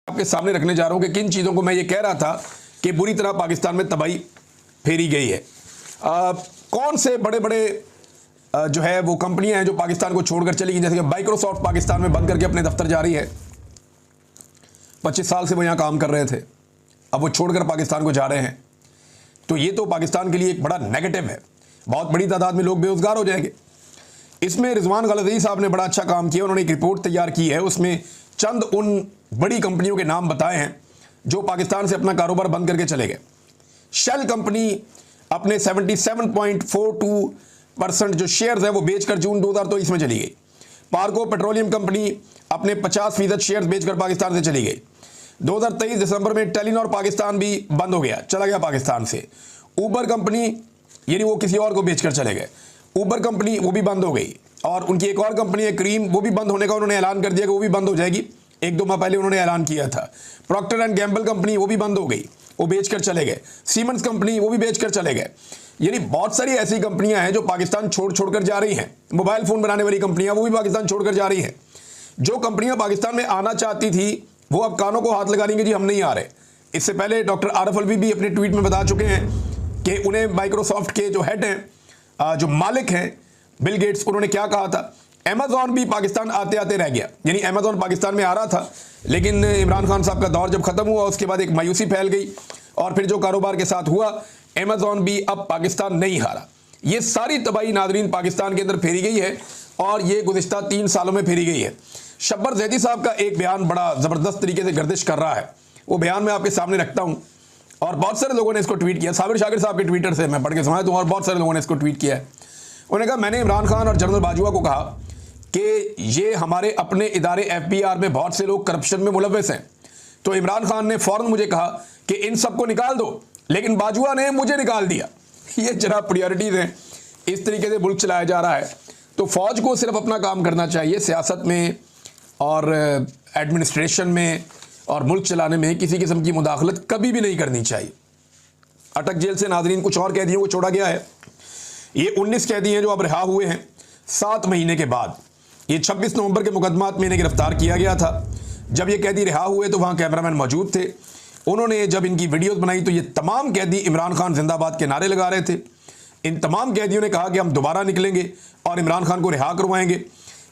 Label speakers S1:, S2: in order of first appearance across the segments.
S1: आपके सामने रखने जा रहा हूं कि किन चीज़ों को मैं ये कह रहा था कि बुरी तरह पाकिस्तान में तबाही फेरी गई है। कौन से बड़े बड़े जो है वो कंपनियां हैं जो पाकिस्तान को छोड़कर चली गई, जैसे कि माइक्रोसॉफ्ट पाकिस्तान में बंद करके अपने दफ्तर जा रही है। 25 साल से वो यहाँ काम कर रहे थे, अब वो छोड़कर पाकिस्तान को जा रहे हैं। तो ये तो पाकिस्तान के लिए एक बड़ा नेगेटिव है, बहुत बड़ी तादाद में लोग बेरोजगार हो जाएंगे। इसमें रिजवान गलज़ई साहब ने बड़ा अच्छा काम किया, उन्होंने एक रिपोर्ट तैयार की है, उसमें चंद उन बड़ी कंपनियों के नाम बताए हैं जो पाकिस्तान से अपना कारोबार बंद करके चले गए। शेल कंपनी अपने 77.42% जो शेयर्स है वो बेचकर जून 2023 में चली गई। पार्को पेट्रोलियम कंपनी अपने 50% शेयर्स बेचकर पाकिस्तान से चली गई। 2023 दिसंबर में टेलीनॉर पाकिस्तान भी बंद हो गया, चला गया पाकिस्तान से। ऊबर कंपनी यानी वो किसी और को बेचकर चले गए, ऊबर कंपनी वो भी बंद हो गई। और उनकी एक और कंपनी है क्रीम, वो भी बंद होने का उन्होंने ऐलान कर दिया कि वो भी बंद हो जाएगी, 1-2 माह पहले उन्होंने ऐलान किया था। प्रॉक्टर एंड गैम्बल कंपनी वो भी बंद हो गई, वो बेचकर चले गए। सीमेंस कंपनी वो भी बेचकर चले गए। यानी बहुत सारी ऐसी कंपनियां हैं जो पाकिस्तान छोड़कर जा रही हैं। मोबाइल फोन बनाने वाली कंपनियां वो भी पाकिस्तान छोड़कर जा रही हैं। जो कंपनियां पाकिस्तान में आना चाहती थी वो अब कानों को हाथ लगा रही हैं कि जी हम नहीं आ रहे। इससे पहले डॉक्टर आरिफ अलवी भी अपने ट्वीट में बता चुके हैं कि उन्हें माइक्रोसॉफ्ट के जो हेड हैं, जो मालिक हैं बिल गेट्स, उन्होंने क्या कहा था। अमेजॉन भी पाकिस्तान आते आते रह गया, यानी अमेजॉन पाकिस्तान में आ रहा था, लेकिन इमरान खान साहब का दौर जब खत्म हुआ उसके बाद एक मायूसी फैल गई और फिर जो कारोबार के साथ हुआ, अमेजॉन भी अब पाकिस्तान नहीं हारा। ये सारी तबाही नादरीन पाकिस्तान के अंदर फेरी गई है और ये गुज़िश्ता 3 सालों में फेरी गई है। शब्बर जैदी साहब का एक बयान बड़ा ज़बरदस्त तरीके से गर्दिश कर रहा है, वो बयान मैं आपके सामने रखता हूँ और बहुत सारे लोगों ने इसको ट्वीट किया। साबिर शाकिर साहब के ट्विटर से मैं पढ़ के समझता हूँ और बहुत सारे लोगों ने इसको ट्वीट किया है। उन्होंने कहा मैंने इमरान खान और जनरल बाजवा को कहा कि ये हमारे अपने इदारे एफबीआर में बहुत से लोग करप्शन में मुलव्वस हैं, तो इमरान खान ने फौरन मुझे कहा कि इन सबको निकाल दो, लेकिन बाजवा ने मुझे निकाल दिया। ये जरा प्रायोरिटीज़ हैं, इस तरीके से मुल्क चलाया जा रहा है। तो फौज को सिर्फ अपना काम करना चाहिए, सियासत में और एडमिनिस्ट्रेशन में और मुल्क चलाने में किसी किस्म की मुदाखलत कभी भी नहीं करनी चाहिए। अटक जेल से नाजरीन कुछ और कैदियों को छोड़ा गया है। ये 19 कैदी हैं जो अब रिहा हुए हैं 7 महीने के बाद। ये 26 नवंबर के मुकदमात में इन्हें गिरफ्तार किया गया था। जब ये कैदी रिहा हुए तो वहाँ कैमरामैन मौजूद थे। उन्होंने जब इनकी वीडियोस बनाई तो ये तमाम कैदी इमरान खान जिंदाबाद के नारे लगा रहे थे। इन तमाम कैदियों ने कहा कि हम दोबारा निकलेंगे और इमरान खान को रिहा करवाएंगे।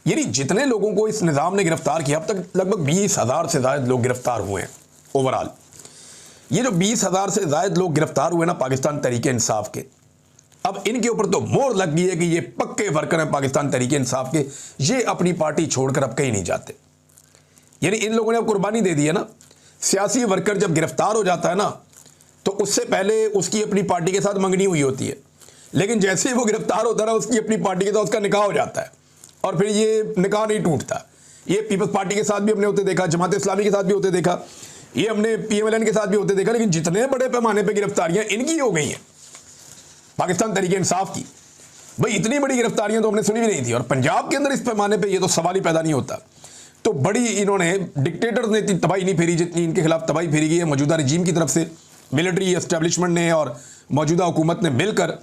S1: यानी जितने लोगों को इस निज़ाम ने गिरफ्तार किया, अब तक लगभग 20,000 से ज़्यादा लोग गिरफ्तार हुए हैं ओवरऑल। ये जो 20,000 से ज़्यादा लोग गिरफ्तार हुए ना पाकिस्तान तहरीक इंसाफ के, अब इनके ऊपर तो मोहर लग गई है कि ये पक्के वर्कर हैं पाकिस्तान तहरीक इंसाफ के, ये अपनी पार्टी छोड़कर अब कहीं नहीं जाते। यानी इन लोगों ने अब कुर्बानी दे दी है ना। सियासी वर्कर जब गिरफ्तार हो जाता है ना तो उससे पहले उसकी अपनी पार्टी के साथ मंगनी हुई होती है, लेकिन जैसे ही वो गिरफ्तार होता है ना उसकी अपनी पार्टी के साथ उसका निकाह हो जाता है और फिर ये निकाह नहीं टूटता। ये पीपल्स पार्टी के साथ भी हमने होते देखा, जमात इस्लामी के साथ भी होते देखा, ये हमने PMLN के साथ भी होते देखा। लेकिन जितने बड़े पैमाने पर गिरफ्तारियां इनकी हो गई हैं पाकिस्तान तहरीक इंसाफ की, भाई इतनी बड़ी गिरफ्तारियां तो हमने सुनी भी नहीं थी। और पंजाब के अंदर इस पैमाने पे ये तो सवाल ही पैदा नहीं होता। तो बड़ी इन्होंने डिक्टेटर्स ने इतनी तबाही नहीं फेरी जितनी इनके खिलाफ तबाही फेरी गई है मौजूदा रजीम की तरफ से। मिलिट्री एस्टेब्लिशमेंट ने और मौजूदा हुकूमत ने मिलकर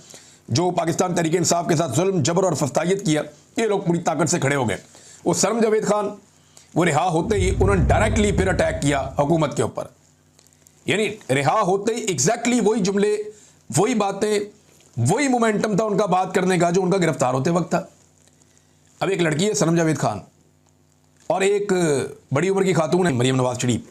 S1: जो पाकिस्तान तहरीक इंसाफ के साथ जुल्म जबर और फस्तायत किया, ये लोग पूरी ताकत से खड़े हो गए। वो सरम जावेद खान वो रिहा होते ही उन्होंने डायरेक्टली फिर अटैक किया हुकूमत के ऊपर। यानी रिहा होते ही एग्जैक्टली वही जुमले, वही बातें, वही मोमेंटम था उनका बात करने का जो उनका गिरफ्तार होते वक्त था। अब एक लड़की है सनम जावेद खान और एक बड़ी उम्र की खातून है मरियम नवाज शरीफ।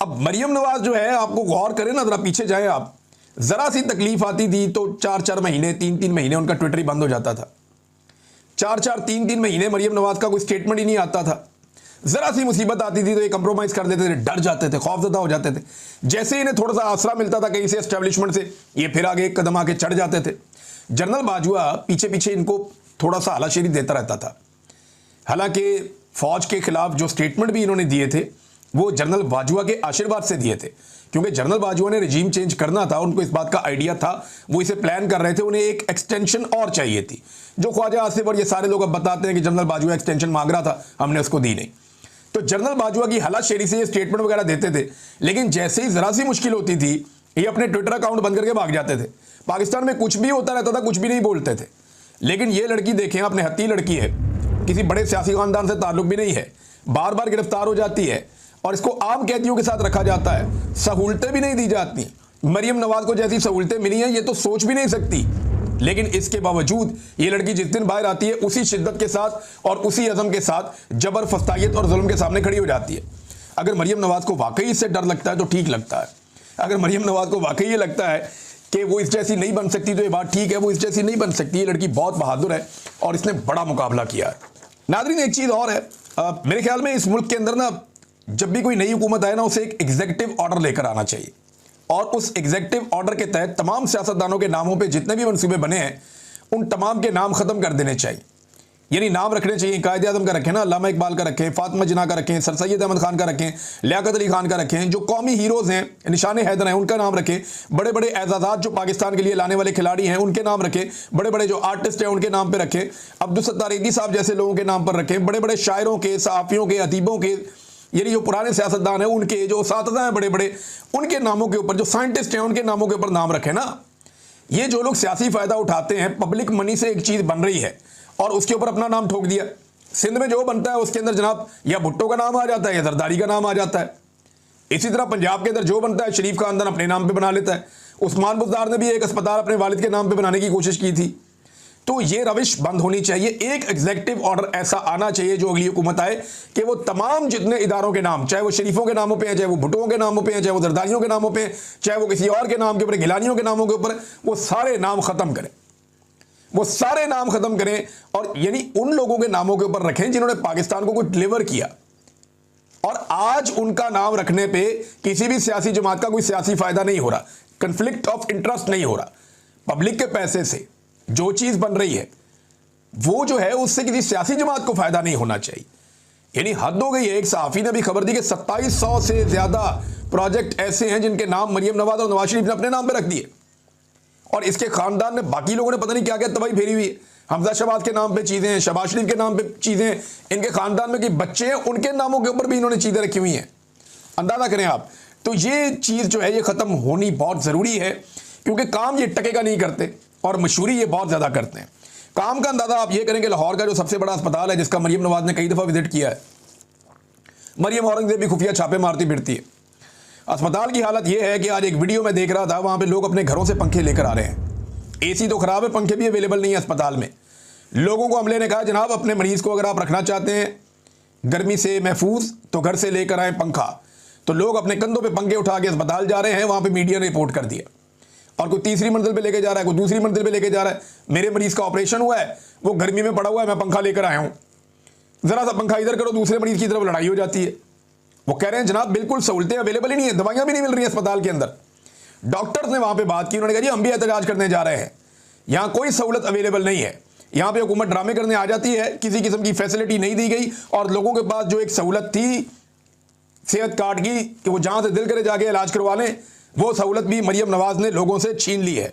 S1: अब मरियम नवाज जो है, आपको गौर करें ना, जरा पीछे जाए आप, जरा सी तकलीफ आती थी तो 4-4 महीने 3-3 महीने उनका ट्विटर ही बंद हो जाता था। 4-4 3-3 महीने मरियम नवाज का कोई स्टेटमेंट ही नहीं आता था। जरा सी मुसीबत आती थी तो ये कंप्रोमाइज कर देते थे, डर जाते थे, खौफजदा हो जाते थे। जैसे इन्हें थोड़ा सा आसरा मिलता था कहीं से एस्टेब्लिशमेंट से, ये फिर आगे एक कदम आके चढ़ जाते थे। जनरल बाजवा पीछे पीछे इनको थोड़ा सा हलाशेरी देता रहता था। हालांकि फौज के खिलाफ जो स्टेटमेंट भी इन्होंने दिए थे वो जनरल बाजवा के आशीर्वाद से दिए थे, क्योंकि जनरल बाजवा ने रजीम चेंज करना था, उनको इस बात का आइडिया था, वो इसे प्लान कर रहे थे, उन्हें एक एक्सटेंशन और चाहिए थी। जो ख्वाजा आसिफ और ये सारे लोग अब बताते हैं कि जनरल बाजवा एक्सटेंशन मांग रहा था, हमने उसको दी नहीं। तो जनरल बाजवा की हलाशेरी से ये स्टेटमेंट वगैरह देते थे, लेकिन जैसे ही जरा सी मुश्किल होती थी ये अपने ट्विटर अकाउंट बंद करके भाग जाते थे। पाकिस्तान में कुछ भी होता रहता था, कुछ भी नहीं बोलते थे। लेकिन ये लड़की देखें, अपने हत्ती लड़की है, किसी बड़े सियासी खानदान से ताल्लुक भी नहीं है, बार बार गिरफ्तार हो जाती है और इसको आम कैदियों के साथ रखा जाता है, सहूलतें भी नहीं दी जाती। मरियम नवाज को जैसी सहूलतें मिली हैं ये तो सोच भी नहीं सकती, लेकिन इसके बावजूद ये लड़की जिस दिन बाहर आती है उसी शिद्दत के साथ और उसी अज़म के साथ जबर, फस्तायत और जुल्म के सामने खड़ी हो जाती है। अगर मरियम नवाज को वाकई इससे डर लगता है तो ठीक लगता है। अगर मरियम नवाज को वाकई ये लगता है कि वो इस जैसी नहीं बन सकती तो ये बात ठीक है, वो इस जैसी नहीं बन सकती। ये लड़की बहुत बहादुर है और इसने बड़ा मुकाबला किया है। नाज़रीन, एक चीज़ और है, मेरे ख्याल में इस मुल्क के अंदर ना जब भी कोई नई हुकूमत आए ना उसे एक एग्जीक्यूटिव ऑर्डर लेकर आना चाहिए और उस एग्जीक्यूटिव ऑर्डर के तहत तमाम सियासतदानों के नामों पे जितने भी मंसूबे बने हैं उन तमाम के नाम ख़त्म कर देने चाहिए। यानी नाम रखने चाहिए, कायदे आज़म का रखें ना, अल्लामा इकबाल का रखें, फातिमा जिन्ना का रखें, सर सैयद अहमद खान का रखें, लियाकत अली खान का रखें, जो कौमी हीरोज़ हैं, निशान हैदर हैं, उनका नाम रखें। बड़े बड़े एजाज़ात जो पाकिस्तान के लिए लाने वाले खिलाड़ी हैं उनके नाम रखें। बड़े बड़े जो आर्टिस्ट हैं उनके नाम पर रखें। अब्दुल सत्तार ईदी साहब जैसे लोगों के नाम पर रखें। बड़े बड़े शायरों के, सहाफ़ियों के, अदीबों के, यानी जो पुराने सियासतदान हैं उनके, जो उस्ताद हैं बड़े बड़े, उनके नामों के ऊपर, जो साइंटिस्ट हैं उनके नामों के ऊपर नाम रखें ना। ये जो लोग सियासी फ़ायदा उठाते हैं, पब्लिक मनी से एक चीज़ बन रही है और उसके ऊपर अपना नाम ठोक दिया। सिंध में जो बनता है उसके अंदर जनाब या भुट्टो का नाम आ जाता है या जरदारी का नाम आ जाता है। इसी तरह पंजाब के अंदर जो बनता है शरीफ खानदान अपने नाम पे बना लेता है। उस्मान बुज़दार ने भी एक अस्पताल अपने वालिद के नाम पे बनाने की कोशिश की थी। तो ये रविश बंद होनी चाहिए। एक एग्जीक्यूटिव ऑर्डर ऐसा आना चाहिए जो अगली हुकूमत आए कि वो तमाम जितने इदारों के नाम, चाहे वो शरीफों के नामों पे हैं, चाहे वो भुट्टों के नामों पे हैं, चाहे वो जरदारियों के नामों पे हैं, चाहे वो किसी और के नाम के ऊपर, गिलानियों के नामों के ऊपर, वो सारे नाम ख़त्म करें। वो सारे नाम ख़त्म करें और यानी उन लोगों के नामों के ऊपर रखें जिन्होंने पाकिस्तान को कुछ डिलीवर किया। और आज उनका नाम रखने पे किसी भी सियासी जमात का कोई सियासी फ़ायदा नहीं हो रहा, कन्फ्लिक्ट ऑफ इंटरेस्ट नहीं हो रहा। पब्लिक के पैसे से जो चीज़ बन रही है वो जो है उससे किसी सियासी जमात को फ़ायदा नहीं होना चाहिए। यानी हद हो गई है। एक सहाफ़ी ने भी खबर दी कि 2700 से ज़्यादा प्रोजेक्ट ऐसे हैं जिनके नाम मरियम नवाज और नवाज शरीफ ने अपने नाम पर रख दिए और इसके ख़ानदान ने, बाकी लोगों ने पता नहीं क्या क्या तबाही फेरी हुई है। हमजा शहबाज के नाम पे चीज़ें हैं, शहबाज शरीफ के नाम पे चीज़ें हैं, इनके ख़ानदान में कि बच्चे हैं उनके नामों के ऊपर भी इन्होंने चीज़ें रखी हुई हैं। अंदाज़ा करें आप। तो ये चीज़ जो है ये ख़त्म होनी बहुत ज़रूरी है क्योंकि काम ये टकेगा नहीं करते और मशहूरी ये बहुत ज़्यादा करते हैं। काम का अंदाज़ा आप ये करेंगे, लाहौर का जो सबसे बड़ा अस्पताल है जिसका मरियम नवाज ने कई दफ़ा विजिट किया है, मरियम औरंगज़ेब भी खुफिया छापे मारती फिरती है। अस्पताल की हालत ये है कि आज एक वीडियो में देख रहा था, वहाँ पे लोग अपने घरों से पंखे लेकर आ रहे हैं। एसी तो ख़राब है, पंखे भी अवेलेबल नहीं है अस्पताल में। लोगों को अमले ने कहा जनाब अपने मरीज़ को अगर आप रखना चाहते हैं गर्मी से महफूज तो घर से लेकर आए पंखा। तो लोग अपने कंधों पे पंखे उठा के अस्पताल जा रहे हैं। वहाँ पे मीडिया ने रिपोर्ट कर दिया और कोई तीसरी मंजिल पे लेके जा रहा है, कोई दूसरी मंजिल पे लेके जा रहा है। मेरे मरीज़ का ऑपरेशन हुआ है, वो गर्मी में पड़ा हुआ है, मैं पंखा लेकर आया हूँ, ज़रा सा पंखा इधर करो, दूसरे मरीज़ की तरफ लड़ाई हो जाती है। वो कह रहे हैं जनाब बिल्कुल सहूलतें अवेलेबल ही नहीं है, दवाइयाँ भी नहीं मिल रही हैं अस्पताल के अंदर। डॉक्टर्स ने वहाँ पे बात की, उन्होंने कहा जी हम भी एहतजाज करने जा रहे हैं, यहाँ कोई सहूलत अवेलेबल नहीं है। यहाँ पे हुकूमत ड्रामे करने आ जाती है, किसी किस्म की फैसिलिटी नहीं दी गई और लोगों के पास जो एक सहूलत थी सेहत कार्ड की कि वो जहाँ से दिल करे जाके इलाज करवा लें, वो सहूलत भी मरियम नवाज ने लोगों से छीन ली है।